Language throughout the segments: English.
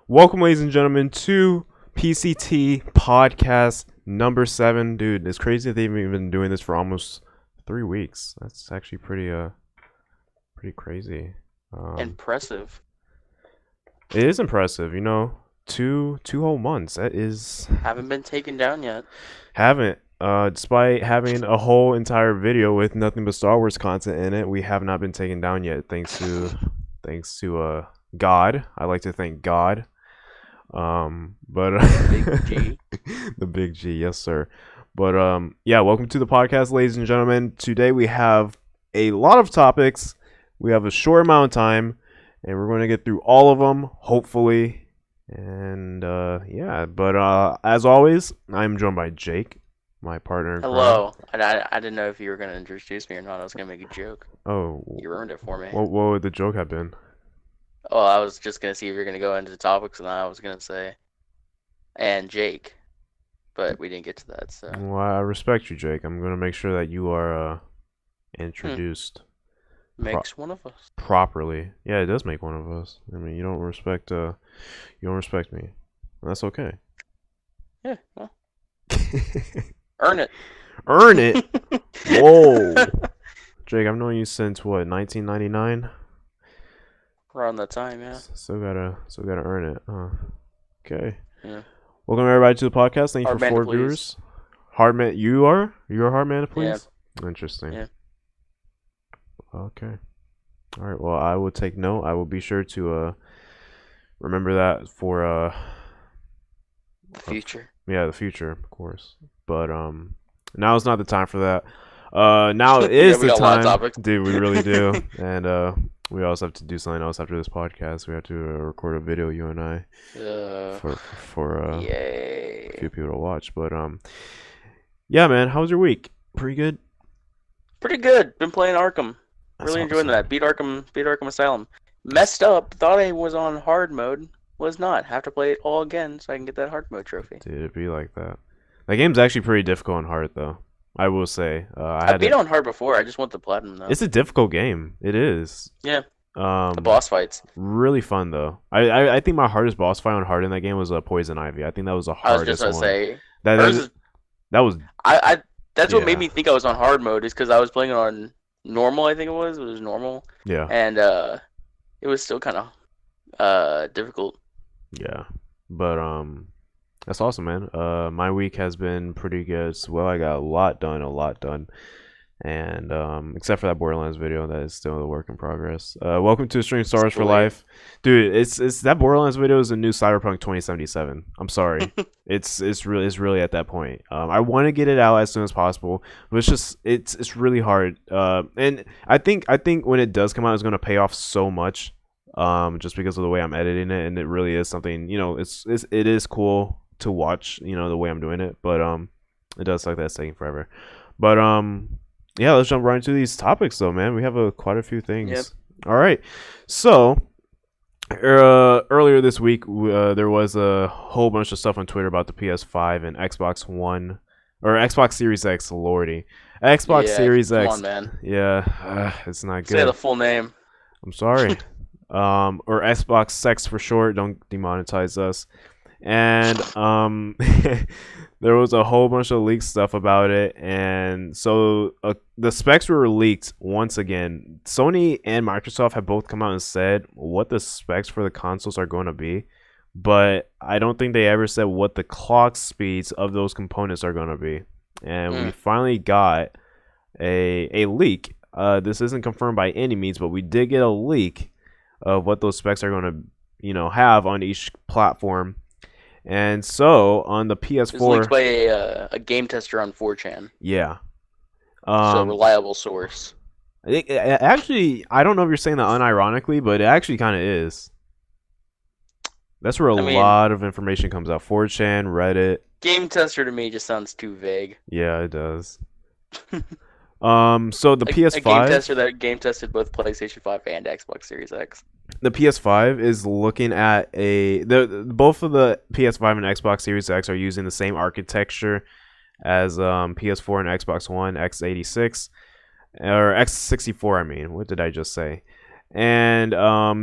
Welcome, ladies and gentlemen, to PCT Podcast number 7. Dude, it's crazy that they've been doing this for almost 3 weeks. That's actually pretty crazy. Impressive. It is impressive, two whole months. That is Haven't been taken down yet. haven't. Despite having a whole entire video with nothing but Star Wars content in it, we have not been taken down yet. Thanks to God. I like to thank God. But Big G. the big G, yes sir. But yeah, welcome to the podcast, ladies and gentlemen. Today we have a lot of topics. We have a short amount of time, and we're going to get through all of them, hopefully. And yeah, but as always, I'm joined by Jake, my partner in crime. Hello. I didn't know if you were going to introduce me or not. I was going to make a joke. Oh, You ruined it for me. what would the joke have been? Oh, I was just going to see if you're going to go into the topics, and I was going to say, and Jake. But we didn't get to that, so. Well, I respect you, Jake. I'm going to make sure that you are introduced Makes one of us. properly. Yeah, it does make one of us. I mean, you don't respect me. That's okay. Yeah, well. Earn it. Earn it. Whoa. Jake, I've known you since what, 1999? Around that time, yeah. Still gotta earn it. Okay. Yeah. Welcome everybody to the podcast. Thank you Hard for man to 4 please. viewers. Hardman, you're a hard man to please. Yeah. Interesting. Yeah. Okay. All right. Well, I will take note. I will be sure to remember that for The future. the future, of course. But now is not the time for that. Now it is we the got a lot of time, topics. dude. We really do, and we also have to do something else after this podcast. We have to record a video, you and I, for a Yay. few people to watch. But yeah, man, how was your week? Pretty good. Pretty good. Been playing Arkham. That's Really enjoying awesome. that. Beat Arkham Asylum. Messed up. Thought I was on hard mode. Was not. Have to play it all again so I can get that hard mode trophy. Dude, it'd be like that. That game's actually pretty difficult and hard, though. I will say. I beat on hard before. I just want the platinum though. It's a difficult game. It is. Yeah. The boss fights. Really fun though. I think my hardest boss fight on hard in that game was Poison Ivy. I think that was the I was hardest just gonna one. say. That hers was, is- that was I that's what Yeah. made me think I was on hard mode is because I was playing it on normal. I think it was. It was normal, yeah. and it was still kind of difficult. Yeah. But that's awesome, man. My week has been pretty good as well. I got a lot done. And except for that Borderlands video, that is still a work in progress. Welcome to Stream Stars for Sweet. Life, dude. It's that Borderlands video is a new Cyberpunk 2077. I'm sorry, it's really at that point. I want to get it out as soon as possible, but it's really hard. And I think when it does come out, it's gonna pay off so much. Just because of the way I'm editing it, and it really is something. It is cool to watch. The way I'm doing it, but it does suck that it's taking forever. But yeah, let's jump right into these topics, though, man. We have quite a few things. Yep. All right. So, earlier this week, there was a whole bunch of stuff on Twitter about the PS5 and Xbox One, or Xbox Series X, lordy. Xbox Yeah, Series come X. on, man. Yeah, it's not good. Say the full name. I'm sorry. Or Xbox Sex for short. Don't demonetize us. And there was a whole bunch of leaked stuff about it, and so the specs were leaked once again. Sony and Microsoft have both come out and said what the specs for the consoles are going to be, but I don't think they ever said what the clock speeds of those components are going to be. And we finally got a leak. This isn't confirmed by any means, but we did get a leak of what those specs are going to have on each platform. And so on the PS4, It was leaked by a game tester on 4chan. yeah, So a reliable source. actually, I don't know if you're saying that unironically, but it actually kind of is. That's where a lot of information comes out. 4chan, Reddit. Game tester to me just sounds too vague. Yeah, it does. So the PS5, a game tester that game tested both PlayStation 5 and Xbox Series X. The PS5 is looking at both of the PS5 and Xbox Series X are using the same architecture as PS4 and Xbox One x86 or x64. I mean, what did I just say? And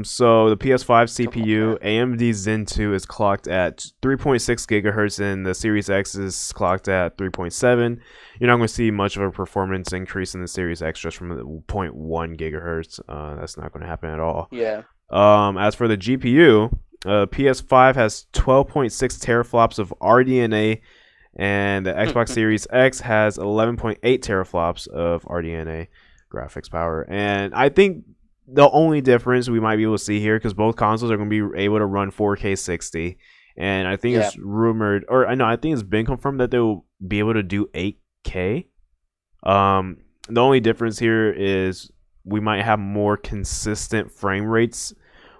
so the PS5 Come on, CPU, man. AMD Zen 2 is clocked at 3.6 gigahertz, and the Series X is clocked at 3.7. You're not going to see much of a performance increase in the Series X just from the zero point 0.1 gigahertz. That's not going to happen at all. Yeah. As for the GPU, PS5 has 12.6 teraflops of RDNA, and the Xbox Series X has 11.8 teraflops of RDNA graphics power. And I think the only difference we might be able to see here, because both consoles are going to be able to run 4K 60, and I think it's rumored, or I know I think it's been confirmed that they'll be able to do 8K. The only difference here is we might have more consistent frame rates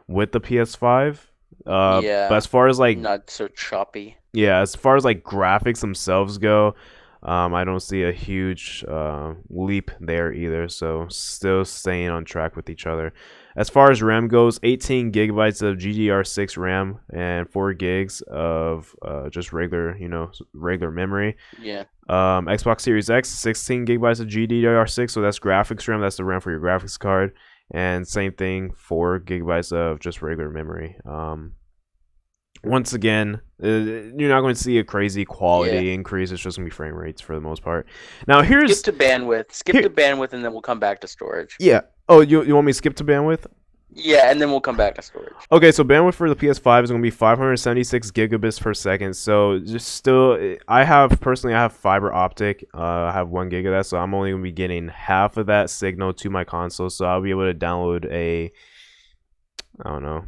with the PS5. But as far as like not so choppy. Yeah, as far as like graphics themselves go, I don't see a huge leap there either. So still staying on track with each other. As far as RAM goes, 18 gigabytes of GDDR6 RAM and 4 gigs of just regular, regular memory. Yeah. Xbox Series X, 16 gigabytes of GDDR6, so that's graphics RAM. That's the RAM for your graphics card. And same thing, 4 gigabytes of just regular memory. Once again, you're not going to see a crazy quality increase. It's just going to be frame rates for the most part. Now, skip to bandwidth, and then we'll come back to storage. Yeah. Oh, you want me to skip to bandwidth? Yeah, and then we'll come back to storage. Okay, so bandwidth for the PS5 is going to be 576 gigabits per second. So just still, I have fiber optic. I have 1 gig of that, so I'm only going to be getting half of that signal to my console. So I'll be able to download I don't know,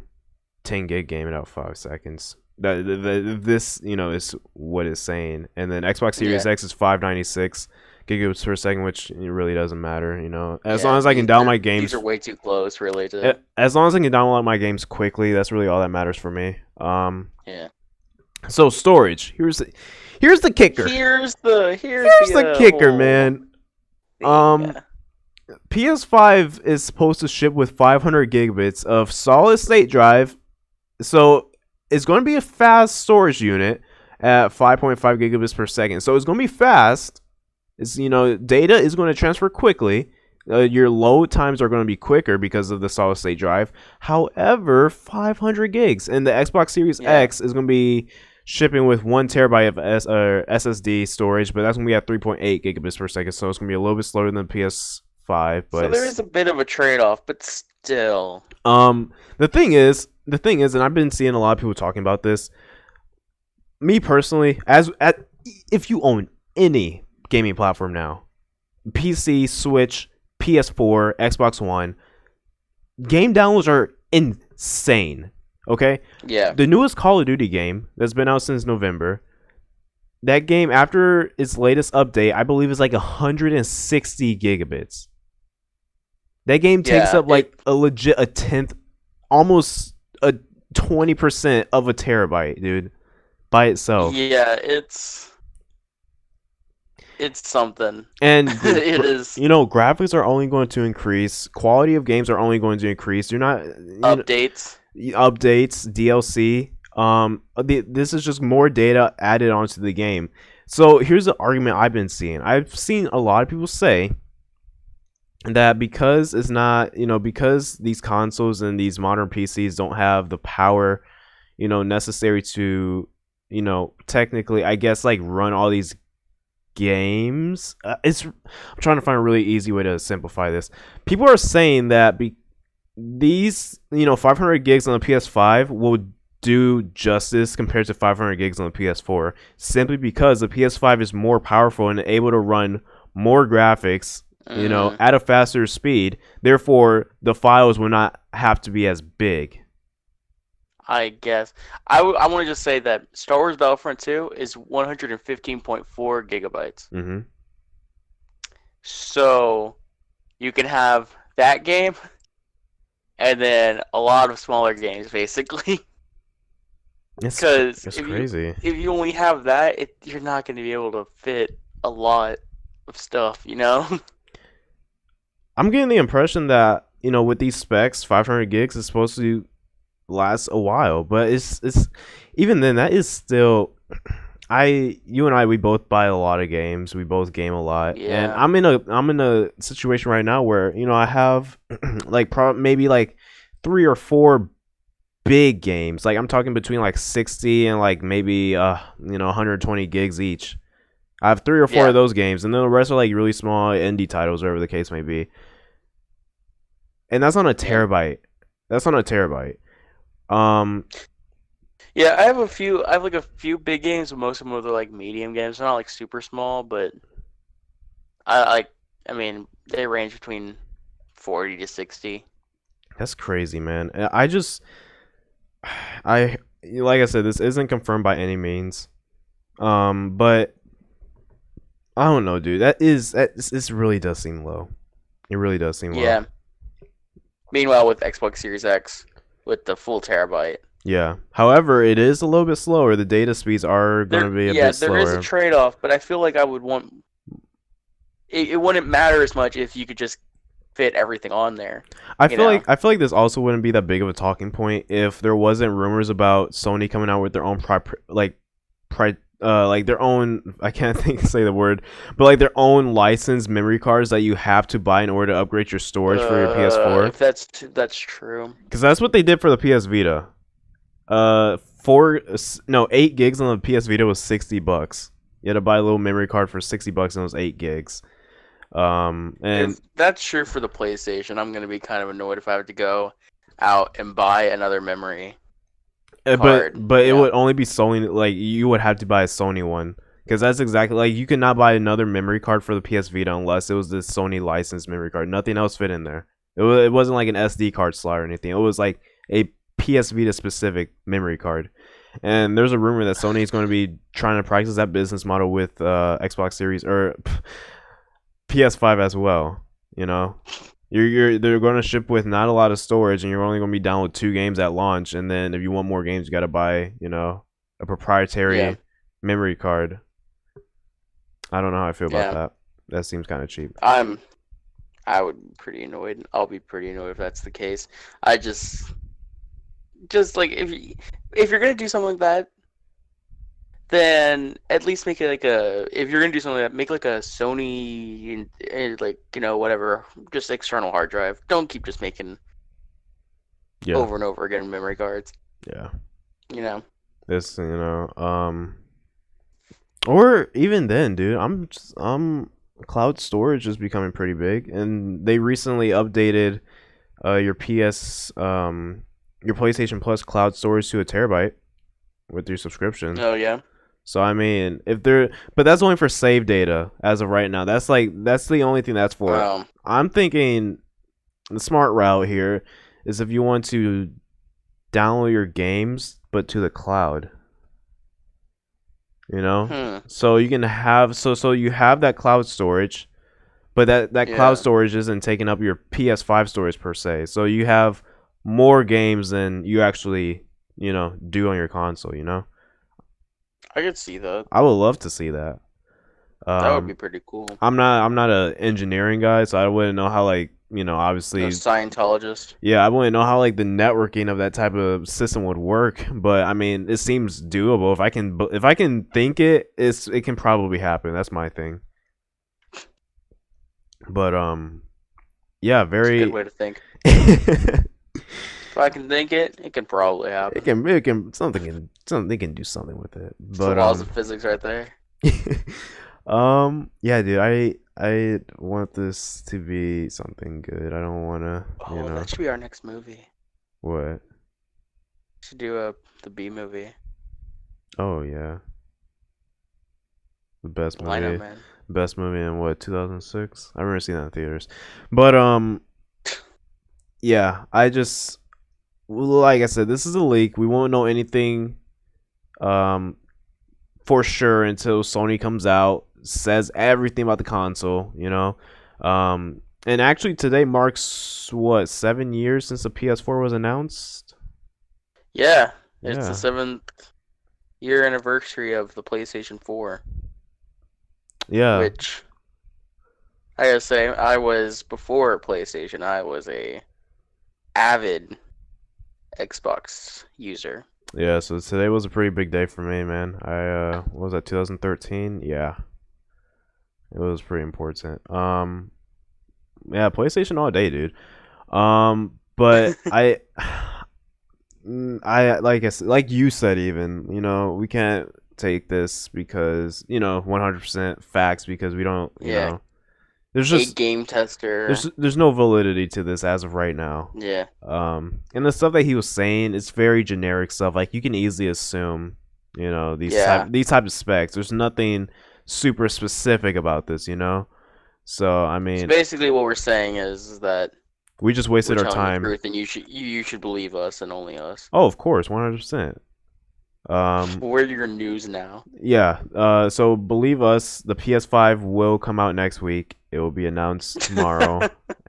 10 gig game in about 5 seconds. This is what it's saying. And then Xbox Series X is 596 gigabits per second, which it really doesn't matter. As long as I can download my games. These are way too close, really. As long as I can download my games quickly, that's really all that matters for me. Yeah. So storage. Here's the kicker. Here's the kicker, man. PS5 is supposed to ship with 500 gigabits of solid state drive. So it's going to be a fast storage unit at 5.5 gigabits per second. So it's going to be fast. It's, data is going to transfer quickly. Your load times are going to be quicker because of the solid state drive. However, 500 gigs, and the Xbox Series X is going to be shipping with 1 terabyte of SSD storage, but that's going to be at 3.8 gigabits per second. So it's going to be a little bit slower than the PS5. But so there is a bit of a trade-off, but still. The thing is, and I've been seeing a lot of people talking about this. Me personally, if you own any gaming platform now, PC, Switch, PS4, Xbox One, game downloads are insane. Okay? Yeah. The newest Call of Duty game that's been out since November, that game after its latest update, I believe is like 160 gigabits. That game takes up like a tenth, almost a 20% of a terabyte, dude, by itself. Yeah, it's something. And it is. Graphics are only going to increase. Quality of games are only going to increase. You're not updates, DLC. This is just more data added onto the game. So here's the argument I've been seeing. I've seen a lot of people say that because it's not, because these consoles and these modern PCs don't have the power, necessary to, technically, I guess, like run all these games. I'm trying to find a really easy way to simplify this. People are saying that these, 500 gigs on the PS5 will do justice compared to 500 gigs on the PS4, simply because the PS5 is more powerful and able to run more graphics, at a faster speed. Therefore, the files will not have to be as big. I guess. I want to just say that Star Wars Battlefront 2 is 115.4 gigabytes. Mm-hmm. So you can have that game and then a lot of smaller games, basically. Because it's crazy. If you only have that, you're not going to be able to fit a lot of stuff, I'm getting the impression that, with these specs, 500 gigs is supposed to last a while, but it's even then, that is still, you and I, we both buy a lot of games. We both game a lot, and Yeah, I'm in a situation right now where I have like maybe like 3 or 4 big games. Like I'm talking between like 60 and like maybe 120 gigs each. I have 3 or 4 of yeah, those games, and then the rest are like really small indie titles, whatever the case may be. And that's on a yeah, terabyte. That's on a terabyte. Um, yeah. I have a few. I have like a few big games, but most of them are like medium games. They're not like super small, but I like. I mean, they range between 40 to 60. that's crazy, man. I just, I like I said, this isn't confirmed by any means. But I don't know, dude. This really does seem low. It really does seem low. Yeah. Meanwhile, with Xbox Series X, with the full terabyte, Yeah. However, it is a little bit slower. The data speeds are going to be a bit there is a slower. trade-off, but I feel like I would want it wouldn't matter as much if you could just fit everything on there. I You feel know? like I feel like this also wouldn't be that big of a talking point if there wasn't rumors about Sony coming out with their own like their own, I can't think say the word, but like their own licensed memory cards that you have to buy in order to upgrade your storage for your PS4. If that's true. Because that's what they did for the PS Vita. 8 gigs on the PS Vita was $60. You had to buy a little memory card for $60 and it was 8 gigs. And If that's true for the PlayStation, I'm gonna be kind of annoyed if I have to go out and buy another memory but card. but it would only be Sony. Like you would have to buy a Sony one because that's exactly like you could not buy another memory card for the PS Vita unless it was the Sony licensed memory card. Nothing else fit in there. It wasn't like an SD card slot or anything. It was like a PS Vita specific memory card. And there's a rumor that Sony is going to be trying to practice that business model with Xbox Series or PS5 as well. You know, they're going to ship with not a lot of storage, and you're only going to be down with 2 games at launch. And then if you want more games, you got to buy a Yeah, proprietary memory card. I don't know how I feel about yeah. that. That seems kind of cheap. I'm I would be pretty annoyed. I'll be pretty annoyed if that's the case. I just like if you're gonna do something like that, then at least make it like a if you're gonna do something like that, make like a Sony like whatever, just external hard drive. Don't keep just making Yeah, over and over again memory cards. yeah. You know. This or even then, dude. Cloud storage is becoming pretty big, and they recently updated your PlayStation Plus cloud storage to a terabyte with your subscription. Oh yeah. So I mean, but that's only for save data as of right now. That's the only thing that's for. Um. I'm thinking the smart route here is if you want to download your games but to the cloud. Hmm. So you can have so you have that cloud storage, but that cloud Yeah. storage isn't taking up your PS5 storage per se. So you have more games than you actually do on your console. I could see that. I would love to see that. That would be um pretty cool. I'm not a engineering guy, so I wouldn't know how, like, No obviously. Scientologist. Yeah, I wouldn't know how, like, the networking of that type of system would work, but I mean, it seems doable. If I can think it can probably happen. That's my thing. But yeah, It's a good very. way to think. it If I can think it, it can probably happen. can something they can do something with it. It's the But laws of physics right there. yeah, dude, I want this to be something good. I don't want to, Oh, that should be our next movie. what? Should do the B movie. Oh yeah, the best I know, movie, man. best movie in what, 2006? I remember seeing that in theaters. But yeah, like I said, this is a leak. We won't know anything um for sure until Sony comes out, says everything about the console. And actually today marks what, 7 years since the PS4 was announced. Yeah, it's the Yeah, 7th year anniversary of the PlayStation 4, yeah, which I gotta say, I was before PlayStation. I was a avid Xbox user. Yeah, so today was a pretty big day for me, man. What was that, 2013? Yeah, it was pretty important. Yeah, PlayStation all day, dude. But I like you said, even we can't take this because 100% facts because we don't, Yeah, there's a just game tester. there's no validity to this as of right now. Yeah, And the stuff that he was saying, it's very generic stuff. Like you can easily assume, yeah. these type of specs. There's nothing super specific about this. So I So mean, basically, what we're saying is that we just we're wasted our telling the time. truth, and you should believe us and only us. Oh, of course, 100%. We're your news now. Yeah. So believe us, the PS5 will come out next week. It will be announced tomorrow,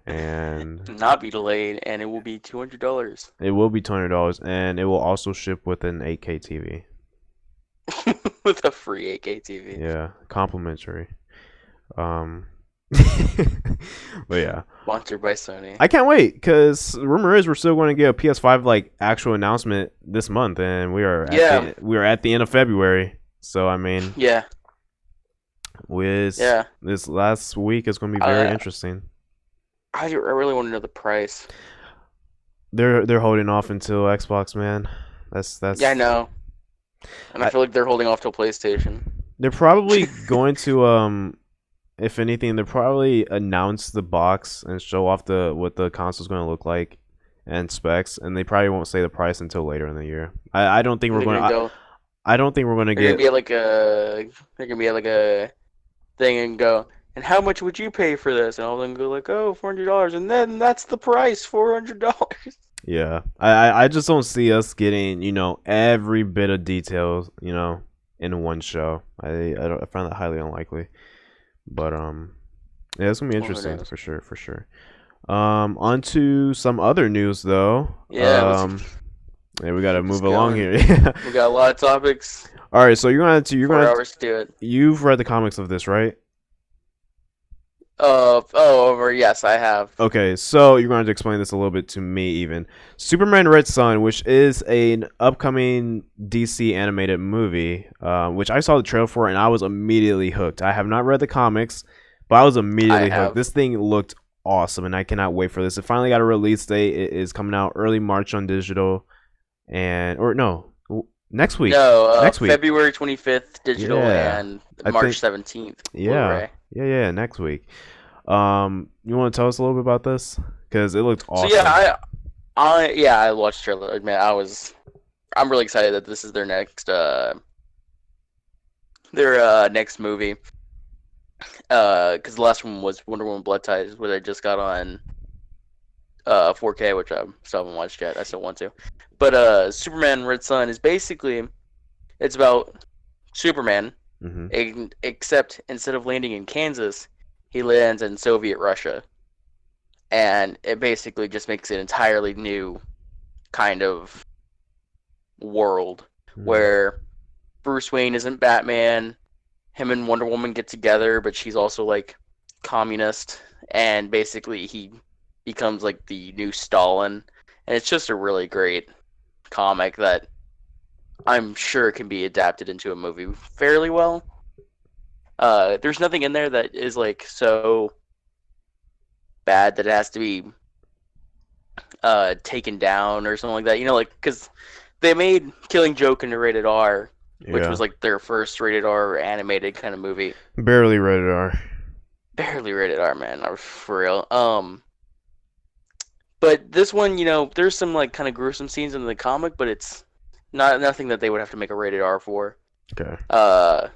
and Not be delayed, and it will be $200 it will be $200, and it will also ship with an 8K TV. with a free 8K TV. Yeah, complimentary. Um, but yeah, Sponsored by Sony. I can't wait because the rumor is we're still going to get a PS5 like actual announcement this month, and Yeah, we are at the end of February. So I mean, yeah, with yeah. this last week is going to be very I interesting. I really want to know the price. They're holding off until Xbox, man. Yeah, I That's know, and I I, feel like they're holding off till PlayStation. they're probably going to if anything, they'll probably announce the box and show off the what the console's going to look like and specs, and they probably won't say the price until later in the year. I don't think And we're they're going. gonna go. I don't think we're going to They're gonna get. be at like a. They're gonna be at like a thing and go. And how much would you pay for this? And all of them go like, oh, $400, and then that's the price, $400. Yeah, I just don't see us getting every bit of details in one show. I find that highly unlikely. But yeah, it's gonna be Well, who interesting knows? for sure. On to some other news though. Yeah, let's Yeah, we gotta keep this move along going. here. We got a lot of topics. All right, so you're 4 hours to do it. you've read the comics of this, right? Over. Yes, I have. Okay, so you're going to explain this a little bit to me even. Superman Red Sun, which is an upcoming DC animated movie, which I saw the trailer for and I was immediately hooked. I have not read the comics, but I was I immediately hooked. have. This thing looked awesome and I cannot wait for this. It finally got a release date. It is coming out early March on digital or no, next week. No, Next week. February 25th digital Yeah. and I March think 17th yeah. Blu-ray. Yeah, next week. You want to tell us a little bit about this? Cuz it looked So awesome. yeah, I watched the trailer. Man, I'm really excited that this is their next movie. Because the last one was Wonder Woman Blood Ties, which I just got on 4K, which I still haven't watched yet. I still want to. But Superman Red Sun is basically it's about Superman, Mhm. except instead of landing in Kansas, he lands in Soviet Russia, and it basically just makes an entirely new kind of world Mhm. where Bruce Wayne isn't Batman. Him and Wonder Woman get together, but she's also like communist, and basically he becomes like the new Stalin, and it's just a really great comic that I'm sure can be adapted into a movie fairly well. There's nothing in there that is like so bad that it has to be taken down or something like that. Like because they made Killing Joke into rated R, which Yeah. was like their first rated R animated kind of movie. Barely rated R. Barely rated R, man, for real. But this one, there's some like kind of gruesome scenes in the comic, but it's nothing that they would have to make a rated R for. Okay. Uh,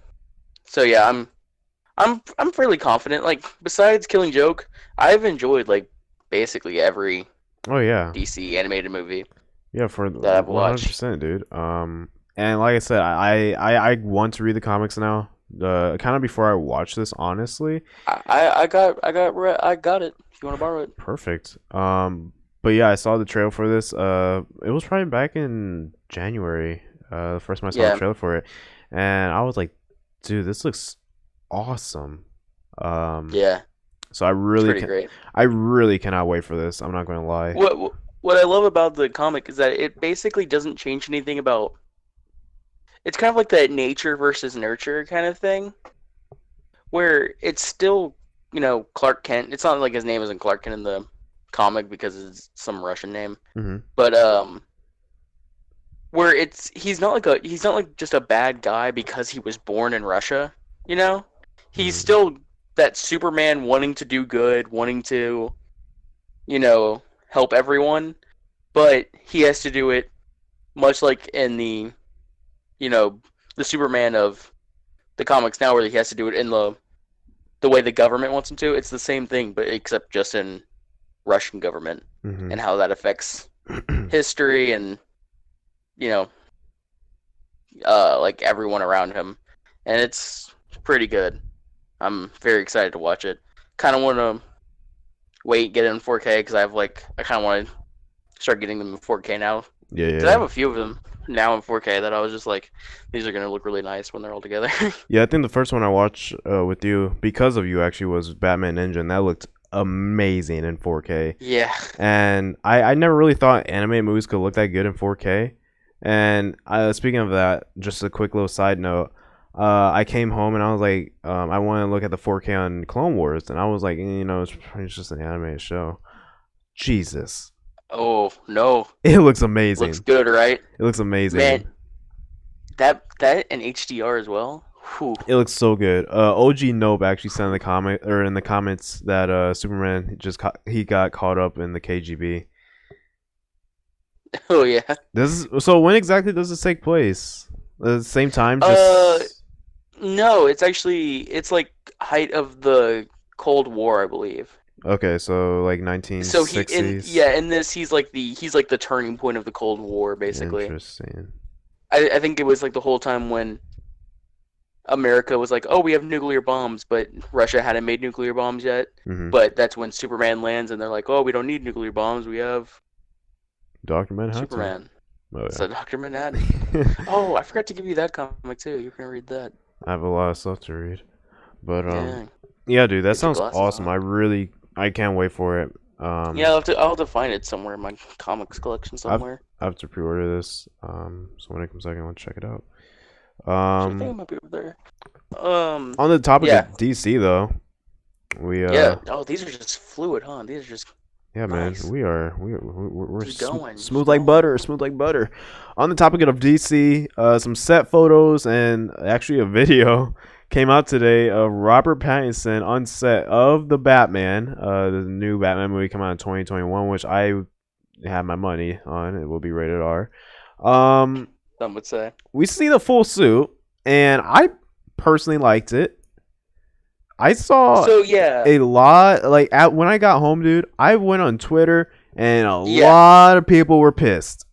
so yeah, I'm fairly confident. Like besides Killing Joke, I've enjoyed like basically every Oh yeah. DC animated movie Yeah, for that I've watched. 100%, dude. And like I said, I want to read the comics now. Kind of before I watch this, honestly. I got it. If you want to borrow it. Perfect. But yeah, I saw the trailer for this. It was probably back in January. The first time I saw the Yeah, trailer for it, and I was like, dude, this looks awesome. Um, yeah, so it's pretty great. I really cannot wait for this. I'm not going to lie. What what I love about the comic is that it basically doesn't change anything about. It's kind of like that nature versus nurture kind of thing, where it's still, Clark Kent. It's not like his name isn't Clark Kent in the comic because it's some Russian name, Mm-hmm. but where he's not like just a bad guy because he was born in Russia. He's Mm-hmm. still that Superman wanting to do good, wanting to help everyone, but he has to do it much like in you know the Superman of the comics now, where he has to do it in the way the government wants him to. It's the same thing, but except just in Russian government Mm-hmm. and how that affects history and you know like everyone around him, and it's pretty good. I'm very excited to watch it. Kind of want to get it in 4K because I kind of want to start getting them in 4K now. Yeah, Because I yeah. have a few of them now in 4K that I was just like, these are gonna look really nice when they're all together. Yeah, I think the first one I watched with you, because of you, actually was Batman Ninja, and that looked amazing in 4K. Yeah. And I never really thought animated movies could look that good in 4K. And speaking of that, just a quick little side note. I came home and I was like, I want to look at the 4K on Clone Wars, and I was like, it's just an animated show. Jesus, Oh no, it looks looks amazing. good, right? It looks Man, amazing. that and HDR as well. Whew. It looks so good. OG Nope actually said in the comment or in the comments that Superman he got caught up in the KGB. Oh yeah. This is so. When exactly does this take place? At the same time, Uh, just no, it's like height of the Cold War, I believe. okay. So like So nineteen-sixties. in this he's like the turning point of the Cold War, basically. Interesting. I think it was like the whole time when America was like, oh, we have nuclear bombs, but Russia hadn't made nuclear bombs yet. Mm-hmm. But that's when Superman lands, and they're like, oh, we don't need nuclear bombs. We have Doctor Manhattan. Superman. Oh So Dr. Manhattan. yeah. Oh, I forgot to give you that comic too. You can read that. I have a lot of stuff to read, but Yeah. yeah, dude, that Get your sounds glasses awesome. on. I can't wait for it. Yeah, I'll have to find it somewhere in my comics collection I've somewhere. I have to pre-order this. So when it comes out, I want to check it out. Actually, I think it might be over there. On the topic Yeah. of DC though, we Yeah. Oh, these are just fluid, huh? These are just yeah, man, nice. we're Just going. Just smooth like going. butter, smooth like butter. On the topic of DC, some set photos and actually a video came out today of Robert Pattinson on set of the Batman, the new Batman movie coming out in 2021, which I have my money on. It will be rated R. Some would say. We see the full suit, and I personally liked it. I saw So yeah. a lot when I got home, dude. I went on Twitter, and a Yeah. lot of people were pissed.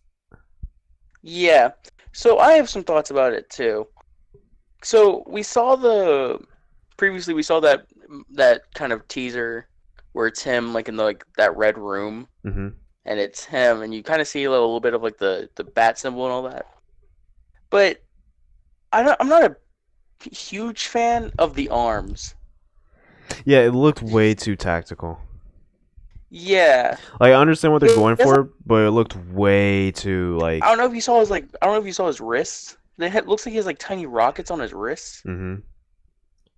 Yeah. So I have some thoughts about it too. So previously we saw that kind of teaser where it's him like in that red room, Mm-hmm. and it's him, and you kind of see a little bit of like the bat symbol and all that. But I'm not a huge fan of the arms. Yeah, it looked way too tactical. Yeah. Like, I understand what they're He going has, for, but it looked way too I don't know if you saw his wrists. It looks like he has like tiny rockets on his wrists. Mm-hmm.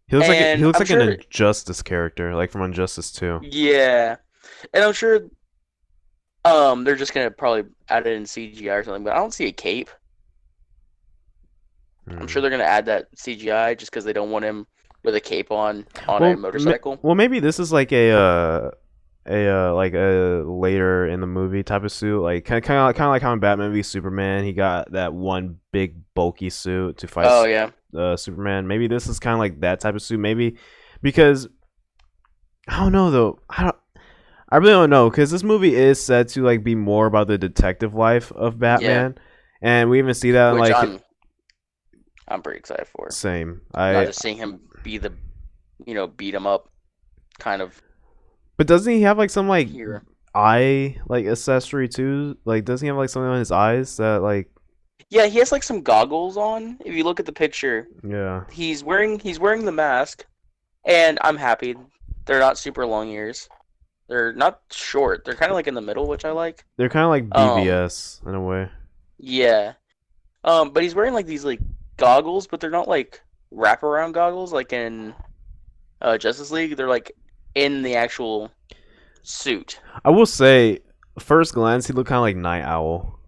He looks And he looks I'm like an sure, Injustice character, like from Injustice 2. yeah, and I'm sure they're just gonna probably add it in CGI or something, but I don't see a cape. I'm sure they're gonna add that CGI just because they don't want him with a cape on a motorcycle. Well, maybe this is like a later in the movie type of suit, like kind of like how in Batman v Superman, he got that one big bulky suit to fight Oh yeah, Superman. Maybe this is kind of like that type of suit, maybe because I don't know though. I really don't know because this movie is said to like be more about the detective life of Batman, and we even see that in, which like I'm pretty excited for. same. Not just seeing him be beat him up, kind of But doesn't he have like some like here. eye like accessory too? Like, doesn't he have like something on his eyes that like? Yeah, he has like some goggles on. If you look at the picture, Yeah. he's wearing the mask, and I'm happy. They're not super long ears. They're not short. They're kind of like in the middle, which I like. They're kind of like Um, BVS in a way. yeah. But he's wearing like these like goggles, but they're not like wraparound goggles like in Justice League. They're like in the actual suit. I will say, first glance, he looked kind of like Night Owl.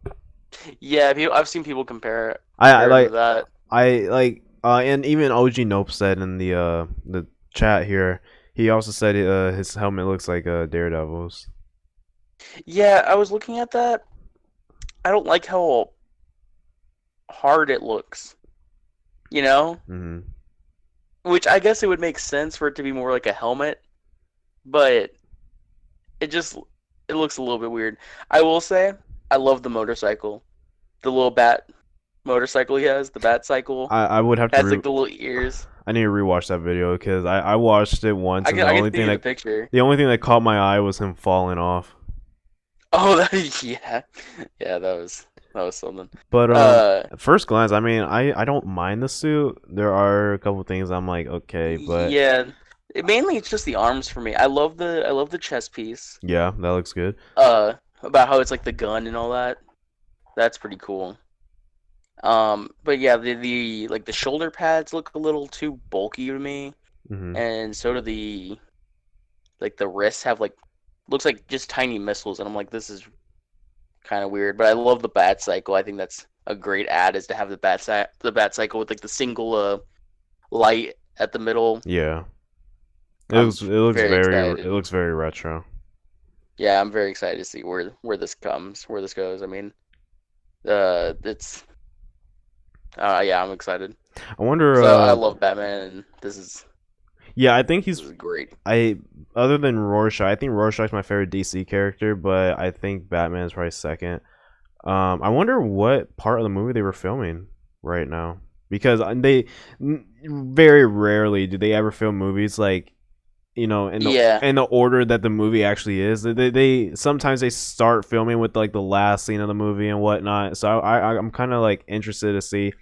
Yeah, I've seen people compare I compare him to like that. I like and even OG Nope said in the chat here. He also said his helmet looks like Daredevil's. Yeah, I was looking at that. I don't like how hard it looks. You know, Hmm. which I guess it would make sense for it to be more like a helmet, but it just it looks a little bit weird. I will say I love the motorcycle, the little bat motorcycle he has, the bat cycle I would have to has like the little ears. I need to rewatch that video because I watched it once and I can see the picture. the only thing that caught my eye was him falling off. Oh, yeah, yeah, that was something. But Uh, at first glance, I mean, I don't mind the suit. There are a couple things I'm like, okay, but yeah, mainly it's just the arms for me. I love the chest piece. yeah, that looks good. About how it's like the gun and all that. That's pretty cool. But yeah, the like the shoulder pads look a little too bulky to me, Hmm. and so do the wrists have like looks like just tiny missiles, and I'm like, this is kind of weird. But I love the bat cycle. I think that's a great add is to have the bat cycle with like the single light at the middle. Yeah, I'm very it excited. looks very retro. Yeah, I'm very excited to see where this comes, where this goes. I mean, it's yeah, I'm excited. I wonder. So I love Batman, and Yeah, I think this he's is great. I other than Rorschach, I think Rorschach's my favorite DC character, but I think Batman is probably second. I wonder what part of the movie they were filming right now because very rarely do they ever film movies like Yeah, in the order that the movie actually is. They sometimes they start filming with like the last scene of the movie and whatnot. So I'm kind of like interested to see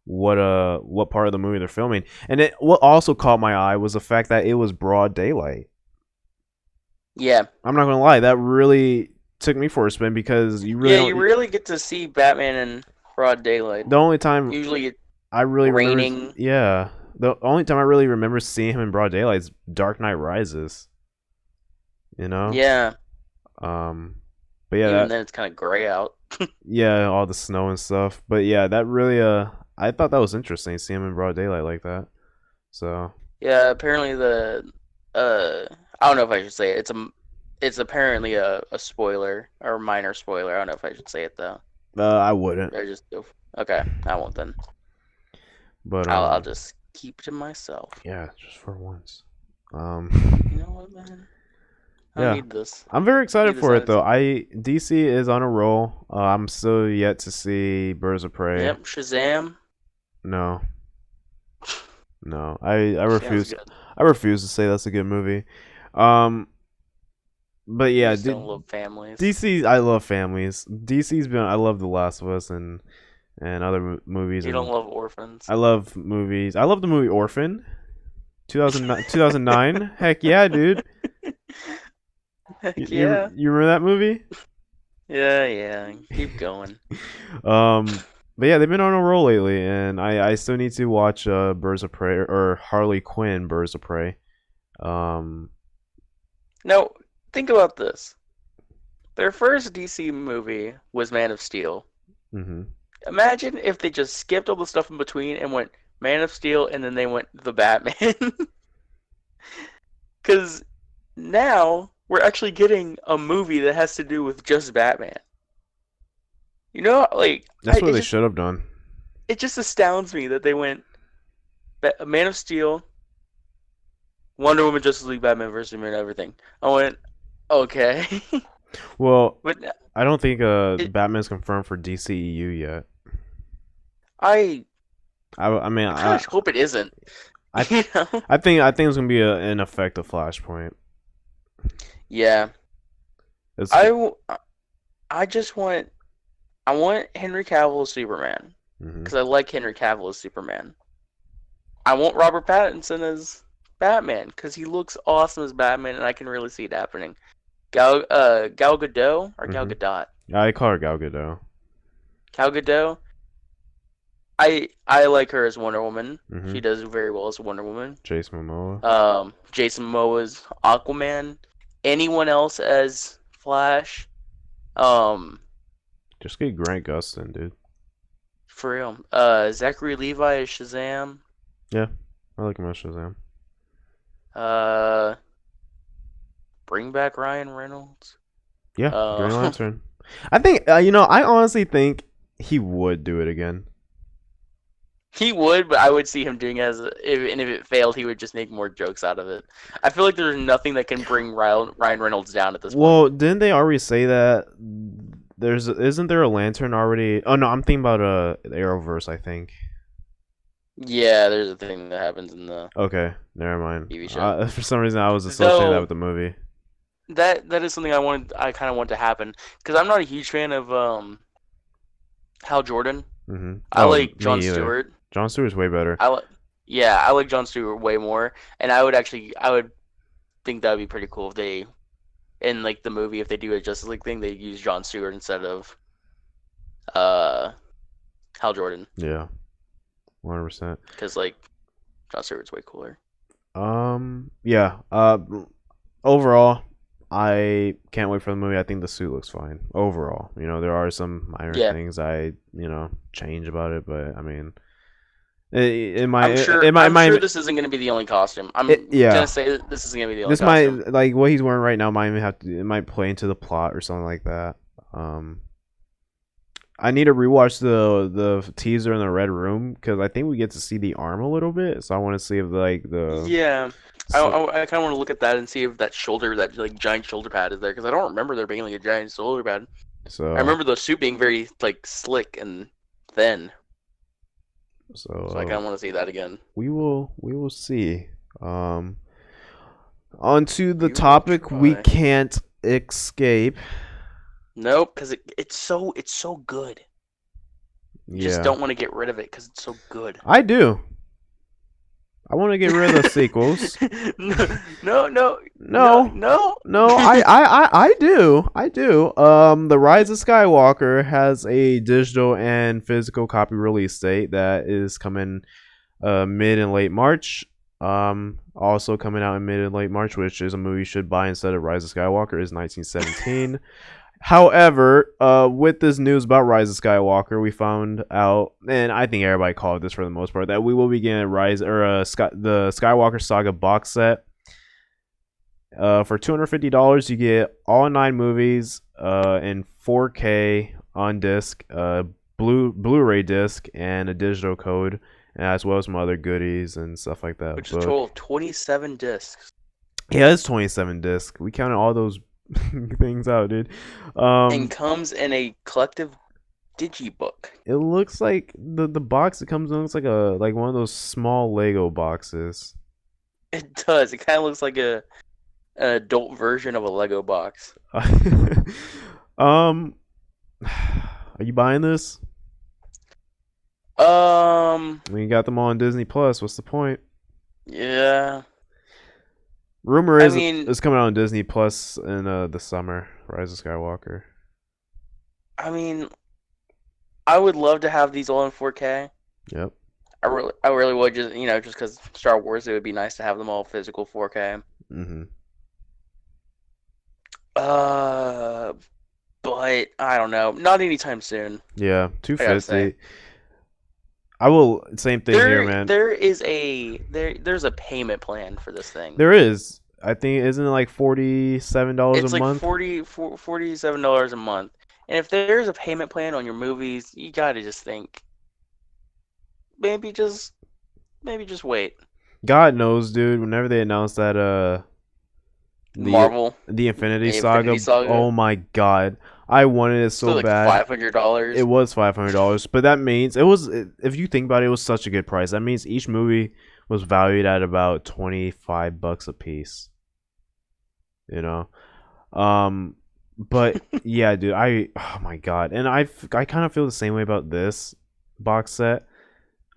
what part of the movie they're filming. And what also caught my eye was the fact that it was broad daylight. yeah, I'm not gonna lie, that really took me for a spin because you really yeah. You don't. really get to see Batman in broad daylight. The only time Usually, it's I really remember, raining. yeah, the only time I really remember seeing him in broad daylight is Dark Knight Rises. You know, Yeah, um, but yeah, even then it's kind of gray out. yeah, all the snow and stuff. But yeah, that really I thought that was interesting, seeing him in broad daylight like that. So Yeah, apparently I don't know if I should say it. It's apparently a spoiler or a minor spoiler. I don't know if I should say it though. I wouldn't, I just okay. I won't then. but I'll just keep to myself. yeah, just for once. You know what, man? I don't Yeah, need this. I'm very I excited need this for it though. attitude. DC is on a roll. I'm still yet to see Birds of Prey. Yep, Shazam. No, no, I Shazam's refuse. good. I refuse to say that's a good movie. Um, but You yeah, just don't love families. DC. I love families. DC's been. I love The Last of Us and other movies, You don't and love orphans. I love movies. I love the movie Orphan. 2009. Heck yeah, dude. Heck yeah. You remember that movie? Yeah, yeah. Keep going. Um, but yeah, they've been on a roll lately, and I still need to watch Birds of Prey or Harley Quinn Birds of Prey. Um, Now, think about this. Their first DC movie was Man of Steel. hmm Imagine if they just skipped all the stuff in between and went Man of Steel and then they went The Batman. Because now we're actually getting a movie that has to do with just Batman. You know, like that's what they should have done. it just astounds me that they went Man of Steel, Wonder Woman, Justice League, Batman vs Superman, everything. I went okay, Well, but I don't think it, Batman's confirmed for DCEU yet. I I mean, I kind of hope it isn't. I You know? I think it's gonna be an effective Flashpoint. Yeah, It's I I just want I want Henry Cavill as Superman mhm. because I like Henry Cavill as Superman. I want Robert Pattinson as Batman because he looks awesome as Batman, and I can really see it happening. Gal Gadot or Gal Hmm. Gadot? I call her Gal Gadot. Gal Gadot. I like her as Wonder Woman. Hmm. She does very well as Wonder Woman. Jason Momoa. Jason Momoa's Aquaman. Anyone else as Flash? Um, Just get Grant Gustin, dude. for real. Zachary Levi as Shazam. Yeah, I like him as Shazam. Uh, bring back Ryan Reynolds. Yeah, Green Uh, Lantern. I think I honestly think he would do it again. he would, but I would see him doing it and if it failed, he would just make more jokes out of it. I feel like there's nothing that can bring Ryan Reynolds down at this point. Well, didn't they already say that? Isn't there a lantern already? Oh no, I'm thinking about the Arrowverse. I think. Yeah, there's a thing that happens in the Okay, never mind. TV show. For some reason, I was associating that Though with the movie. that is something I kind of want to happen because I'm not a huge fan of Hal Jordan. Mm-hmm. I Oh, like me Jon either. Stewart. Jon Stewart's way better. I like Jon Stewart way more, and I would think that would be pretty cool if they in like the movie if they do a Justice League thing they use Jon Stewart instead of uh Hal Jordan Yeah, 100%. because like Jon Stewart's way cooler. Yeah. Overall, I can't wait for the movie. I think the suit looks fine. Overall, there are some minor Yeah, things I change about it, but I mean, it might, I'm sure. it might, it I'm sure might, this isn't going to be the only costume. I'm yeah. gonna say that this isn't going to be the only This might, costume. like what he's wearing right now, might even have to. It might play into the plot or something like that. I need to rewatch the teaser in the Red Room because I think we get to see the arm a little bit. So I want to see if like the Yeah, so, I kind of want to look at that and see if that like giant shoulder pad is there because I don't remember there being like a giant shoulder pad. I so remember the suit being very like slick and thin, so so I kind of want to see that again. we will see. Um, onto the We will topic we try. can't escape. Nope, because it's so good. You just Yeah, don't want to get rid of it because it's so good. I do. I want to get rid of the sequels. No, No, no. no, I do. I do. The Rise of Skywalker has a digital and physical copy release date that is coming mid and late March. Also coming out in mid and late March, which is a movie you should buy instead of Rise of Skywalker, is 1917. However, with this news about Rise of Skywalker, we found out, and I think everybody called this for the most part, that we will be getting the Skywalker Saga Box set. For $250, you get all 9 movies in 4K on disc, Blu-ray disc, and a digital code, as well as some other goodies and stuff like that. Which is a total of 27 discs. Yeah, it's 27 disc. We counted all those things out, dude. And comes in a collective digibook. It looks like the box it comes in looks like one of those small Lego boxes. It does. It kind of looks like an adult version of a Lego box. Are you buying this? We got them all on Disney Plus. What's the point? Yeah. Rumor is I mean, it's coming out on Disney Plus in the summer. Rise of Skywalker. I mean, I would love to have these all in 4K. Yep. I really would just because Star Wars, it would be nice to have them all physical 4K. Mm-hmm. But I don't know, not anytime soon. Yeah, I gotta say. $250. I will. Same thing here, man. There's a payment plan for this thing. There is. I think isn't it like $47 It's a like month? $47 a month. And if there's a payment plan on your movies, you gotta just think, maybe just wait. God knows, dude. Whenever they announced that Marvel, the Infinity the Saga, Infinity Saga. oh my god, I wanted it so Still like bad. $500. It was $500, but that means if you think about it, it was such a good price. That means each movie was valued at about $25 a piece. But yeah, dude, oh my god, and I kind of feel the same way about this box set.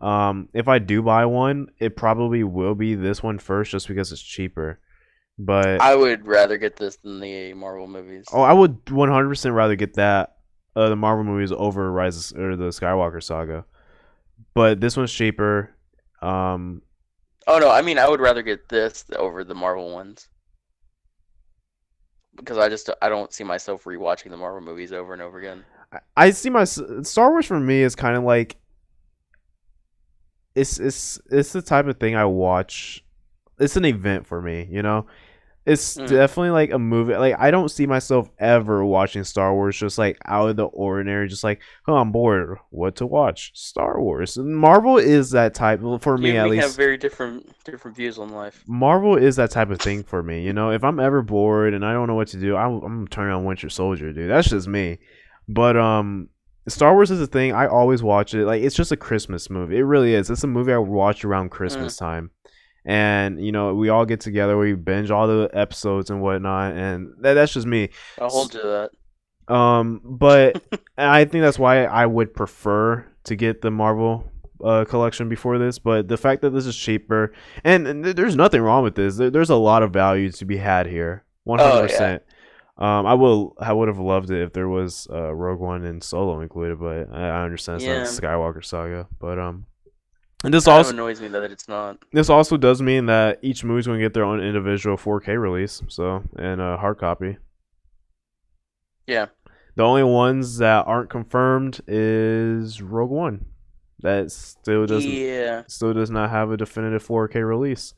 If I do buy one, it probably will be this one first, just because it's cheaper. But I would rather get this than the Marvel movies. oh, I would 100% rather get that the Marvel movies over Rise or the Skywalker Saga. But this one's cheaper. Um, Oh no, I mean I would rather get this over the Marvel ones because I don't see myself rewatching the Marvel movies over and over again. I see my Star Wars for me is kind of like it's the type of thing I watch. It's an event for me, you know. It's Mm. definitely like a movie. Like I don't see myself ever watching Star Wars just like out of the ordinary. Just like, oh, I'm bored. What to watch? Star Wars. And Marvel is that type for You me and at me have least. very different views on life. Marvel is that type of thing for me. You know, if I'm ever bored and I don't know what to do, I'm turning on Winter Soldier, dude. That's just me. But Star Wars is a thing. I always watch it. Like it's just a Christmas movie. It really is. It's a movie I watch around Mm. Christmas time. And you know, we all get together, we binge all the episodes and whatnot, and that's just me. I'll hold you to But I think that's why I would prefer to get the Marvel collection before this. But the fact that this is cheaper, and there's nothing wrong with this. There's a lot of value to be had here, one hundred Oh yeah, percent. I would have loved it if there was Rogue One and Solo included, but I understand it's not yeah. Skywalker Saga. But and this Kind of also annoys me that it's not. does mean that each movie's going to get their own individual 4K release, so and a hard copy. Yeah. The only ones that aren't confirmed is Rogue One. That Yeah. still does not have a definitive 4K release.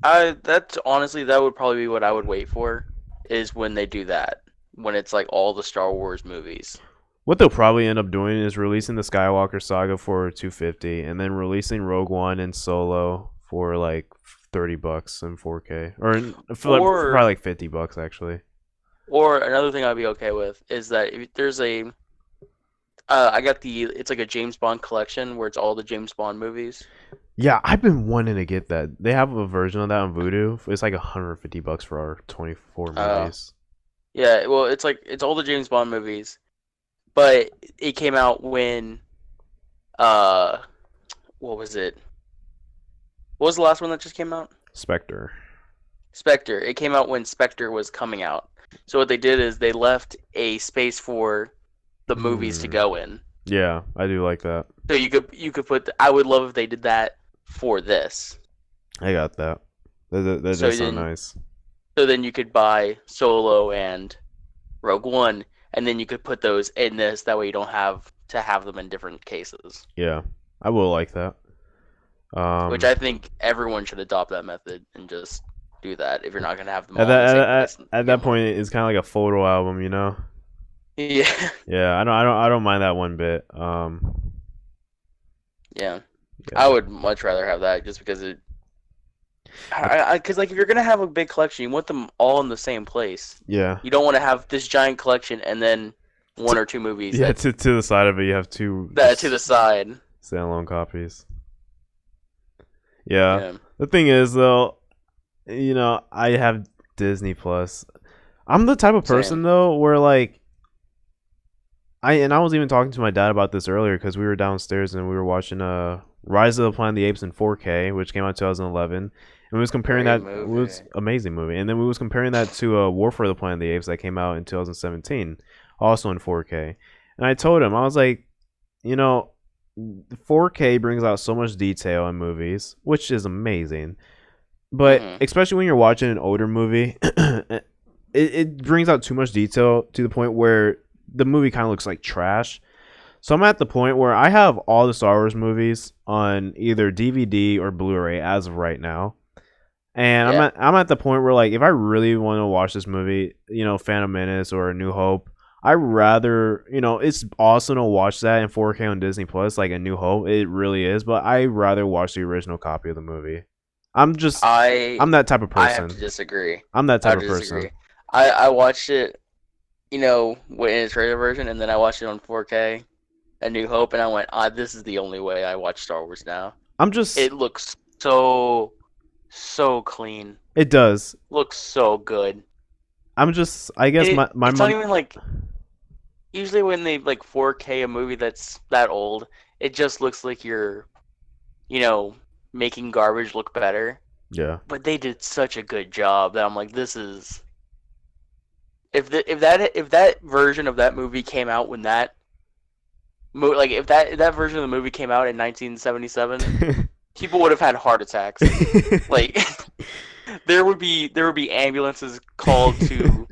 That's honestly that would probably be what I would wait for is when they do that. When it's like all the Star Wars movies. What they'll probably end up doing is releasing the Skywalker Saga for 250 and then releasing Rogue One and Solo for like $30 in 4K for Or probably like $50 actually. or another thing I'd be okay with is that if there's a I got it's like a James Bond collection where it's all the James Bond movies. Yeah, I've been wanting to get that. They have a version of that on Vudu. It's like $150 for our 24 Uh movies. yeah, well it's like it's all the James Bond movies, but it came out when uh what was it? What was the last one that just came out? Spectre. Spectre. It came out when Spectre was coming out. So what they did is they left a space for the movies to Hmm. go in. Yeah, I do like that. So you could put. I would love if they did that for this. I got that. That So does sound then nice. then you could buy Solo and Rogue One, and then you could put those in this. That way you don't have to have them in different cases. Yeah, I will like that. Which Um, I think everyone should adopt that method and just do that if you're not gonna have them at all in the that same place to at begin that with. point, it's kind of like a photo album, you know. Yeah, Yeah, I don't mind that one bit. yeah. I Yeah, would much rather have that just because it. Because like if you're gonna have a big collection, you want them all in the same place. yeah, You don't want to have this giant collection and then one T- or two movies yeah. To the side of it, you have two that to the side. standalone copies. Yeah. Yeah. The thing is, though, you know, I have Disney Plus. I'm the type of person Same. though where like I was even talking to my dad about this earlier because we were downstairs and we were watching Rise of the Planet of the Apes in 4K, which came out in 2011, and we was comparing Great that it movie. was amazing movie, and then we was comparing that to Warfare of the Planet of the Apes that came out in 2017, also in 4K, and I told him I was like, you know, 4K brings out so much detail in movies, which is amazing, but Hmm. especially when you're watching an older movie, it brings out too much detail to the point where the movie kind of looks like trash. So I'm at the point where I have all the Star Wars movies on either DVD or Blu-ray as of right now. And Yeah. I'm at the point where like if I really want to watch this movie, you know, Phantom Menace or A New Hope, I rather, you know, it's awesome to watch that in 4K on Disney Plus like A New Hope. It really is, but I rather watch the original copy of the movie. I'm just I I'm that type of I have person. to disagree. I'm that I type have of to person. disagree. I watched it, you know, in its regular version, and then I watched it on 4K, A New Hope, and I went, this is the only way I watch Star Wars now. I'm just It looks so clean. it does. Looks so good. I'm just I guess my It's not mom. even like usually when they like 4K a movie that's that old, it just looks like you're, you know, making garbage look better. Yeah. but they did such a good job that I'm like, this is if that version of that movie came out when like if that version of the movie came out in 1977, people would have had heart attacks. Like there would be ambulances called to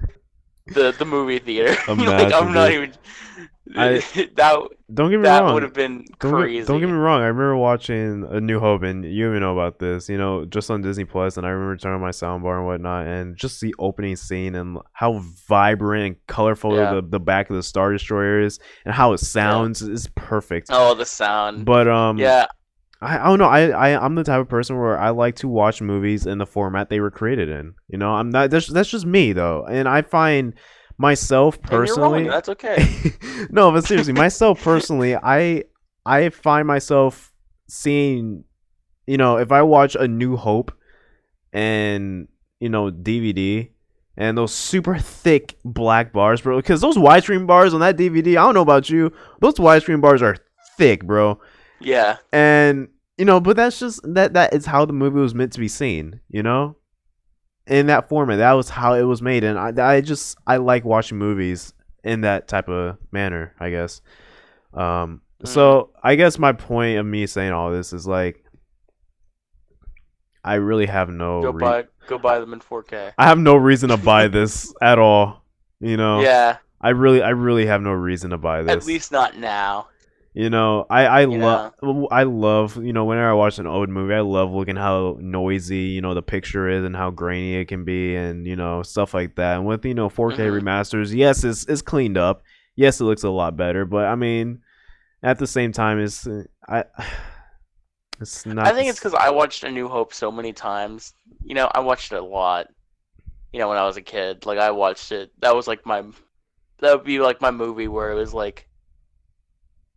the movie theater. Like Imagine, I'm not dude. even I that don't get me that would wrong. have been Don't get me crazy. wrong. I remember watching A New Hope, and you even know about this. Just on Disney Plus, and I remember turning on my soundbar and whatnot, and just the opening scene and how vibrant and colorful Yeah, the back of the Star Destroyer is, and how it yeah. sounds is perfect. Oh, the sound. But Yeah, I don't know. I'm the type of person where I like to watch movies in the format they were created in. I'm not. That's just me though, and I find myself and you're wrong. personally. That's okay. No, but seriously, myself personally, I find myself seeing, if I watch A New Hope and DVD and those super thick black bars, bro, because those widescreen bars on that DVD, I don't know about you, those widescreen bars are thick, bro. Yeah. And but that's just that is how the movie was meant to be seen, in that format. That was how it was made, and I like watching movies in that type of manner, I guess. Mm. So I guess my point of me saying all this is like I really have Go buy go buy them in 4K. I have no reason to buy this at all. You know, Yeah, I really have no reason to buy at this. least not now. I You love know. I love whenever I watch an old movie, I love looking how noisy the picture is and how grainy it can be, and stuff like that. And with 4K Hmm. remasters, yes, it's cleaned up. Yes, it looks a lot better, but I mean, at the same time, I it's I not think it's this. because I watched A New Hope so many times. I watched it a lot. When I was a kid, like I watched it. That would be like my movie where it was like,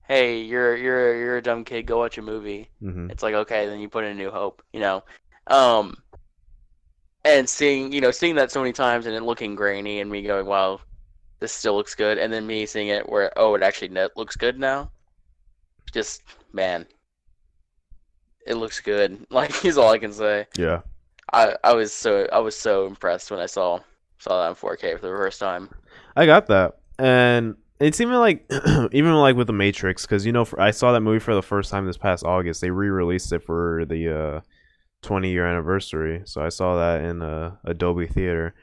hey, you're a dumb kid, go watch a movie. Hmm. It's like, okay, then you put in A New Hope. Um, and seeing that so many times and it looking grainy and me going, wow, this still looks good, and then me seeing it where, oh, it actually looks good now. Just, man, it looks good. Like is all I can say. Yeah, I was so impressed when I saw that in 4K for the first time. I got that, and it's even like even like with the Matrix, because I saw that movie for the first time this past August. They re-released it for the 20-year anniversary, so I saw that in Adobe Theater,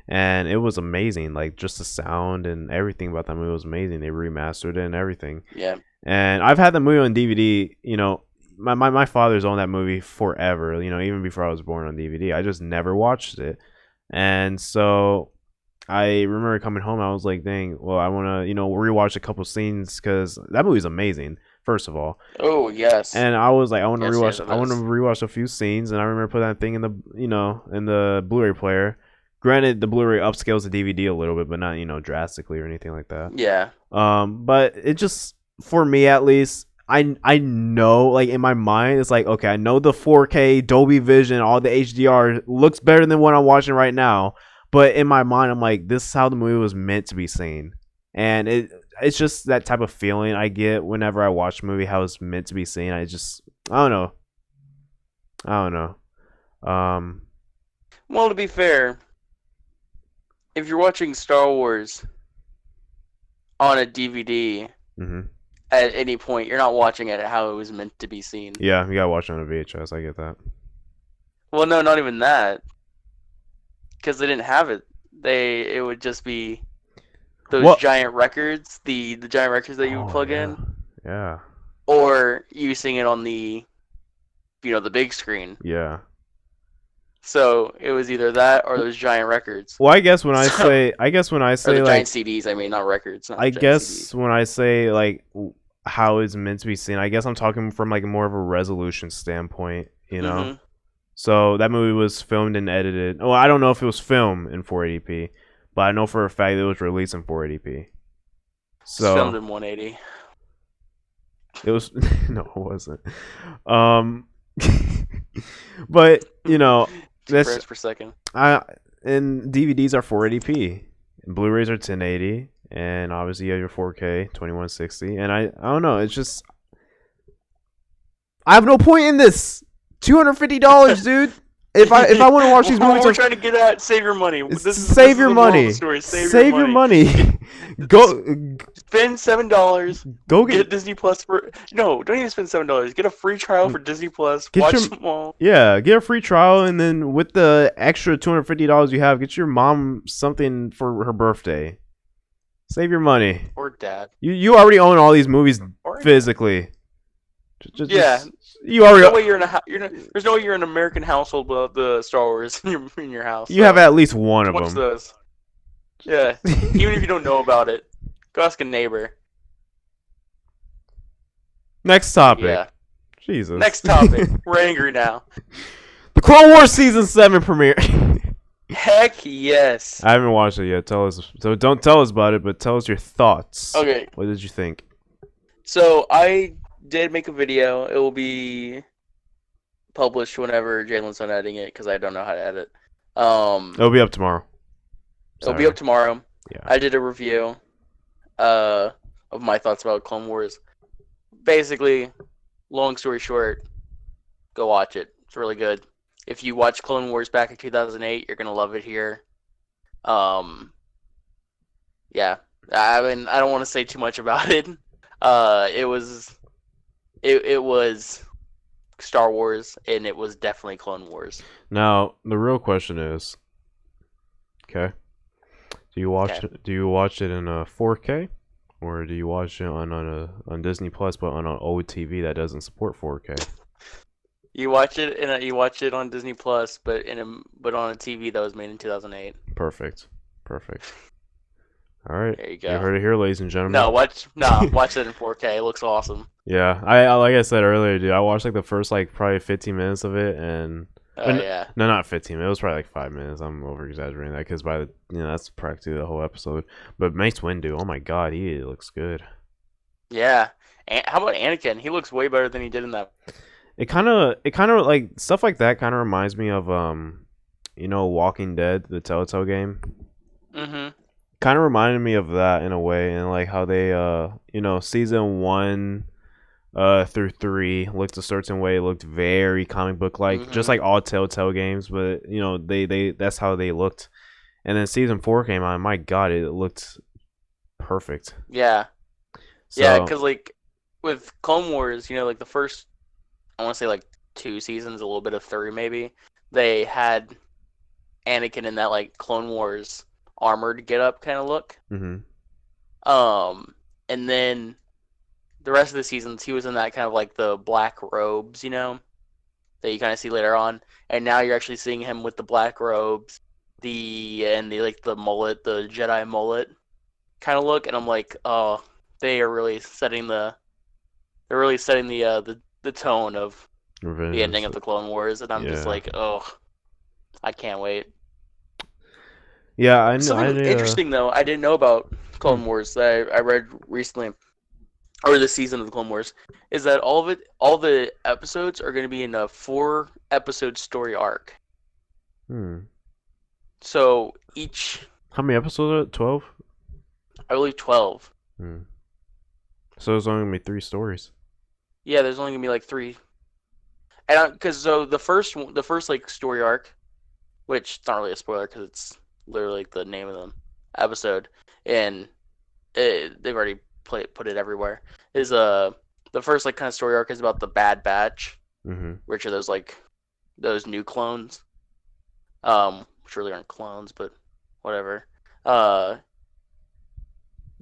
and it was amazing. Like just the sound and everything about that movie was amazing. They remastered it and everything. Yeah. And I've had the movie on DVD. My father's owned that movie forever. Even before I was born on DVD. I just never watched it, and so I remember coming home. I was like, "Dang, well, I want to rewatch a couple scenes because that movie's amazing. First of all, Oh yes. and I was like, I want to Yes, yes, rewatch. it I want to is. rewatch a few scenes, and I remember putting that thing in the in the Blu-ray player. Granted, the Blu-ray upscales the DVD a little bit, but not drastically or anything like that. Yeah. But it just for me at least, I know like in my mind it's like okay, I know the 4K Dolby Vision, all the HDR looks better than what I'm watching right now, but in my mind I'm like this is how the movie was meant to be seen, and it's just that type of feeling I get whenever I watch a movie how it's meant to be seen. I don't know. I don't know. Well, to be fair, if you're watching Star Wars on a DVD hmm at any point, you're not watching it how it was meant to be seen. Yeah, you gotta watch it on a VHS. I get that. Well, no, not even that, because they didn't have it. It would just be those What? giant records, the giant records that you would Oh plug yeah, in, yeah, or you seeing it on the big screen. yeah. So it was either that or those giant records. Well, I guess when I So say, I guess when I or the say giant like, CDs. I mean, not records, not I giant guess CDs. when I say like how it's meant to be seen, I guess I'm talking from like more of a resolution standpoint, you know. Mm-hmm. So that movie was filmed and edited. Oh, I don't know if it was filmed in 480p, but I know for a fact it was released in 480p. It's filmed So in 180 it was no, it wasn't. Um, but that's frames per second. I and DVDs are 480p, and Blu-rays are 1080, and obviously you have your 4K 2160. And I don't know, it's just I have no point in this. $250, dude. if I want to watch these movies, we're trying to get at save your money. Save your money. Save your money. Go spend $7. Go get Disney Plus for don't even spend $7. Get a free trial for Disney Plus. Watch them all. Yeah, get a free trial, and then with the extra $250 you have, get your mom something for her birthday. Save your money. Or dad. You already own all these movies physically. Yeah. You already. No way there's no way you're in an American household without the Star Wars in your house. You have at least one of them. Those. Yeah. Even if you don't know about it, go ask a neighbor. Next topic. Yeah. Jesus. Next topic. We're angry now. The Clone Wars Season 7 premiere. Heck yes. I haven't watched it yet. Tell us. So don't tell us about it, but tell us your thoughts. Okay. What did you think? So I did make a video. It will be published whenever Jalen's done editing it because I don't know how to edit. It'll be up tomorrow. It'll be up tomorrow. Yeah. I did a review of my thoughts about Clone Wars. Basically, long story short, go watch it. It's really good. If you watch Clone Wars back in 2008, you're gonna love it here. Yeah. I mean, I don't want to say too much about it. It was Star Wars, and it was definitely Clone Wars. Now, the real question is, okay, do you watch it in a 4K, or do you watch it on Disney Plus, but on an old TV that doesn't support 4K? You watch it on Disney Plus, but on a TV that was made in 2008. Perfect. All right. There you go. You heard it here, ladies and gentlemen. Watch it in 4K. It looks awesome. Yeah, I like I said earlier, dude. I watched like the first probably 15 minutes of it, and yeah. No, not 15 minutes. It was probably like 5 minutes. I'm over exaggerating that because that's practically the whole episode. But Mace Windu, oh my god, he looks good. Yeah. How about Anakin? He looks way better than he did in that. It kind of like stuff like that kind of reminds me of Walking Dead, the Telltale game. Mm-hmm. Kind of reminded me of that in a way, and like how they season 1 through 3 looked a certain way. It looked very comic book like, just like all Telltale games, but they that's how they looked. And then season 4 came out, and my god, it looked perfect. Yeah. Yeah, because like with Clone Wars, like the first, I want to say like 2 seasons, a little bit of 3 maybe, they had Anakin in that like Clone Wars armored get up kind of look. Mm-hmm. And then the rest of the seasons he was in that kind of like the black robes, that you kind of see later on. And now you're actually seeing him with the black robes, the mullet, the Jedi mullet kind of look. And I'm like, oh, they are really setting the tone of Revenge. The ending of the Clone Wars, and I'm just like, oh, I can't wait. Yeah, I know. Something interesting though, I didn't know about Clone Wars that I read recently, or this season of the Clone Wars, is that all the episodes are going to be in a 4-episode story arc. So each. How many episodes are it? 12? I believe 12. So there's only gonna be 3 stories. Yeah, there's only gonna be like 3. And the first like story arc, which it's not really a spoiler because it's literally like the name of the episode, and they've already put it everywhere. Is the first like kind of story arc is about the Bad Batch, which are those new clones, which really aren't clones, but whatever.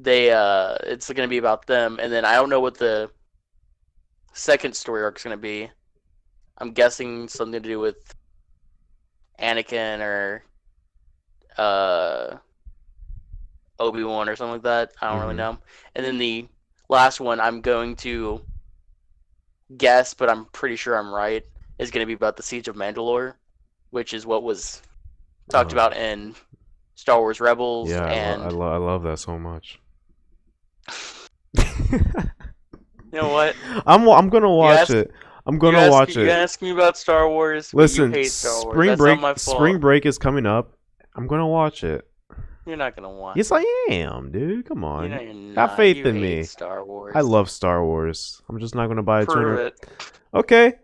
It's gonna be about them, and then I don't know what the second story arc is gonna be. I'm guessing something to do with Anakin or Obi-Wan or something like that. I don't really know. And then the last one, I'm going to guess, but I'm pretty sure I'm right, is going to be about the Siege of Mandalore, which is what was talked about in Star Wars Rebels. Yeah, and I love that so much. You know what? I'm gonna watch it. I'm gonna watch it. You ask me about Star Wars. Listen, you hate Star Wars. That's not my fault. Spring break is coming up. I'm gonna watch it. You're not gonna watch. Yes, I am, dude. Come on, you're not. have faith in me. Star Wars. I love Star Wars. I'm just not gonna buy a Prove it. Okay.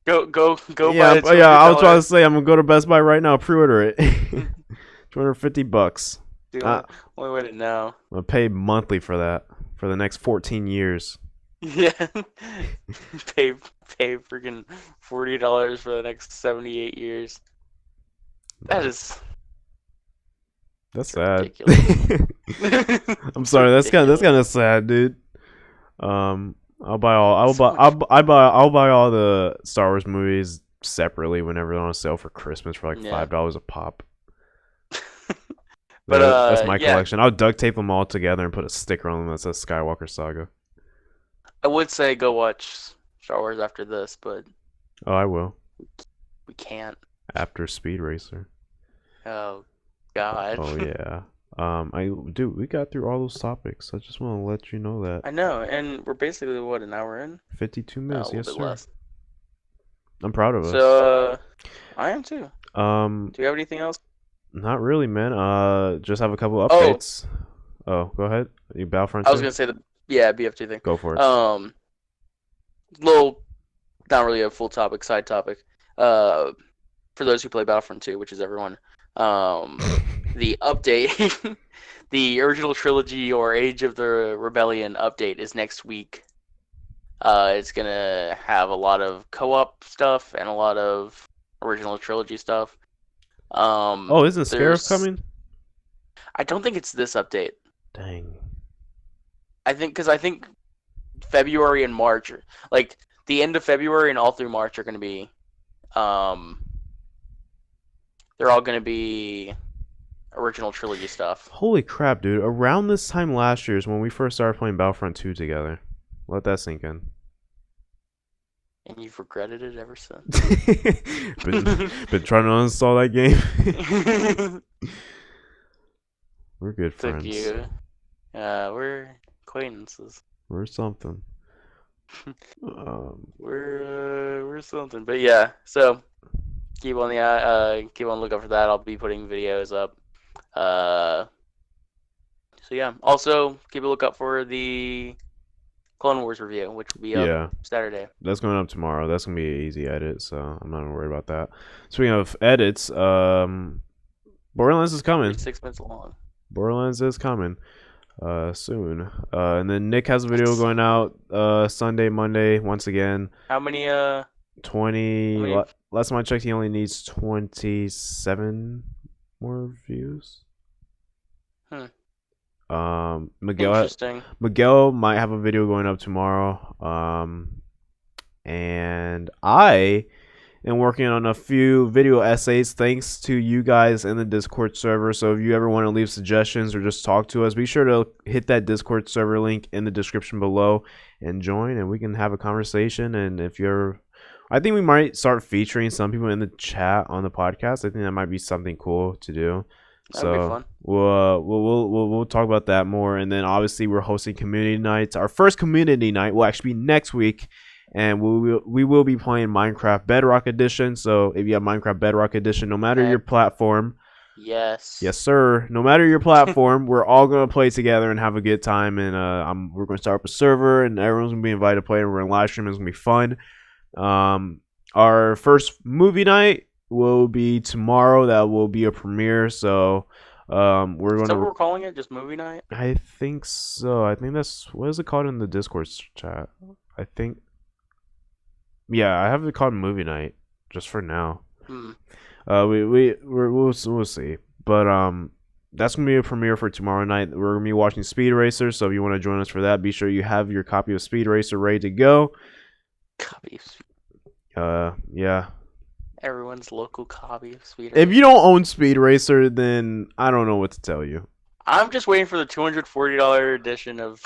Go Yeah, buy the yeah. I was about to $200. say I'm gonna go to Best Buy right now, pre-order it. $250. The Uh, only way to know. I'm gonna pay monthly for that for the next 14 years. Yeah. pay pay freaking $40 for the next 78 years. That's sad. ridiculous. I'm It's sorry. That's kind ridiculous. of sad, dude. I'll buy all. So much. I'll buy all the Star Wars movies separately whenever they're on sale for Christmas for like Yeah. $5 a pop. But That's my yeah, collection. I'll duct tape them all together and put a sticker on them that says Skywalker Saga. I would say go watch Star Wars after this, but Oh, I will. we can't. After Speed Racer. Oh God. Oh yeah. We got through all those topics. I just want to let you know that. I know, and we're basically what, an hour in? 52 A minutes, little yes bit sir. less. I'm proud of us. So I am too. Um, Do you have anything else? Not really, man. Just have a couple Oh, updates. Oh, go ahead. You Battlefront I was 2? gonna say BF2 thing. Go for it. Little, not really a full topic, side topic. For those who play Battlefront 2, which is everyone, the update, the original trilogy or Age of the Rebellion update is next week. It's gonna have a lot of co-op stuff and a lot of original trilogy stuff. Oh, isn't Scarif coming? I don't think it's this update. Dang. I think February and March, like the end of February and all through March, are going to be, they're all going to be original trilogy stuff. Holy crap, dude. Around this time last year is when we first started playing Battlefront 2 together. Let that sink in. And you've regretted it ever since. been trying to uninstall that game. We're good Took friends. you. We're acquaintances. We're something. We're something. But yeah, so keep on the lookout for that. I'll be putting videos up. So yeah. Also keep a lookout for the Clone Wars review, which will be up Saturday. That's going up tomorrow. That's gonna be an easy edit, so I'm not gonna worry about that. Speaking of edits, Borderlands is coming. 6 minutes long. Borderlands is coming soon. And then Nick has a video going out Sunday, Monday, once again. How many 20 last time I checked, he only needs 27 more views. Miguel might have a video going up tomorrow. And I am working on a few video essays thanks to you guys in the Discord server. So if you ever want to leave suggestions or just talk to us, be sure to hit that Discord server link in the description below and join, and we can have a conversation. And if you're, I think we might start featuring some people in the chat on the podcast. I think that might be something cool to do. That'd be fun. We'll talk about that more. And then obviously we're hosting community nights. Our first community night will actually be next week, and we will be playing Minecraft Bedrock Edition. So if you have Minecraft Bedrock Edition, no matter your platform, yes sir, no matter your platform, we're all gonna play together and have a good time. And we're gonna start up a server, and everyone's gonna be invited to play. And we're gonna live stream. It's gonna be fun. Our first movie night will be tomorrow. That will be a premiere. So we're gonna. So we're calling it just movie night. I think so. I think that's what is it called in the Discord chat. I think. Yeah, I have it called movie night just for now. We'll see. But that's gonna be a premiere for tomorrow night. We're gonna be watching Speed Racer. So if you want to join us for that, be sure you have your copy of Speed Racer ready to go. Copy of Speed. Yeah. Everyone's local copy of Speed Racer. If you don't own Speed Racer, then I don't know what to tell you. I'm just waiting for the $240 edition of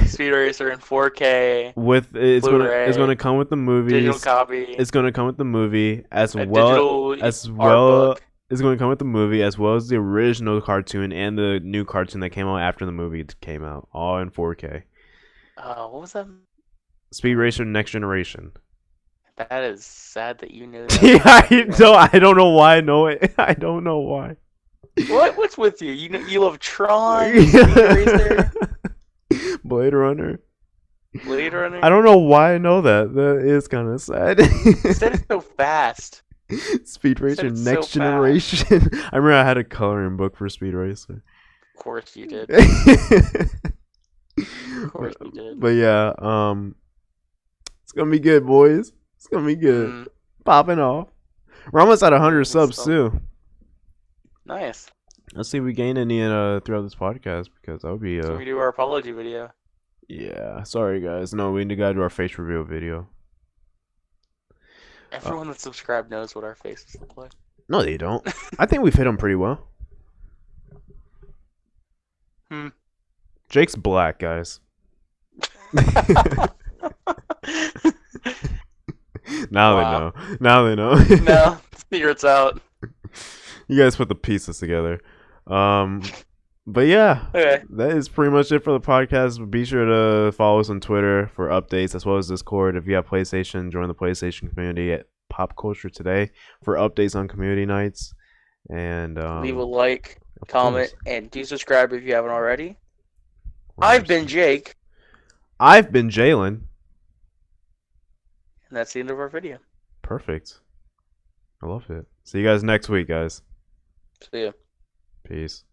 Speed Racer in 4K. It's gonna come with the movie. Digital copy. It's gonna come with the movie It's gonna come with the movie as well as the original cartoon and the new cartoon that came out after the movie came out, all in 4K. What was that? Speed Racer Next Generation. That is sad that you knew that. Yeah, I don't know why I know it. I don't know why. What's with you? You love Tron, Speed Racer, Blade Runner. Blade I Runner? don't know why I know that. That is kind of sad. You said it so fast. Speed You said Racer it so Next fast. Generation. I remember I had a coloring book for Speed Racer. Of course you did. Of but, course you did. but yeah, it's gonna be good, boys. It's gonna be good. Mm, Popping off. We're almost at 100 good subs stuff. too. Nice. Let's see if we gain any throughout this podcast because that would be So we do our apology video. yeah. Sorry guys, no, we need to do our face reveal video. Everyone that's subscribed knows what our faces look like. No, they don't. I think we've hit them pretty well. Jake's black, guys. Now they know. Now they know. Now, secret's out. You guys put the pieces together. But yeah, Okay. that is pretty much it for the podcast. Be sure to follow us on Twitter for updates as well as Discord. If you have PlayStation, join the PlayStation community at Pop Culture Today for updates on community nights. And Leave a like, of comment, course. and do subscribe if you haven't already. I've been Jake, I've been Jalen. and that's the end of our video. Perfect. I love it. See you guys next week, guys. See ya. Peace.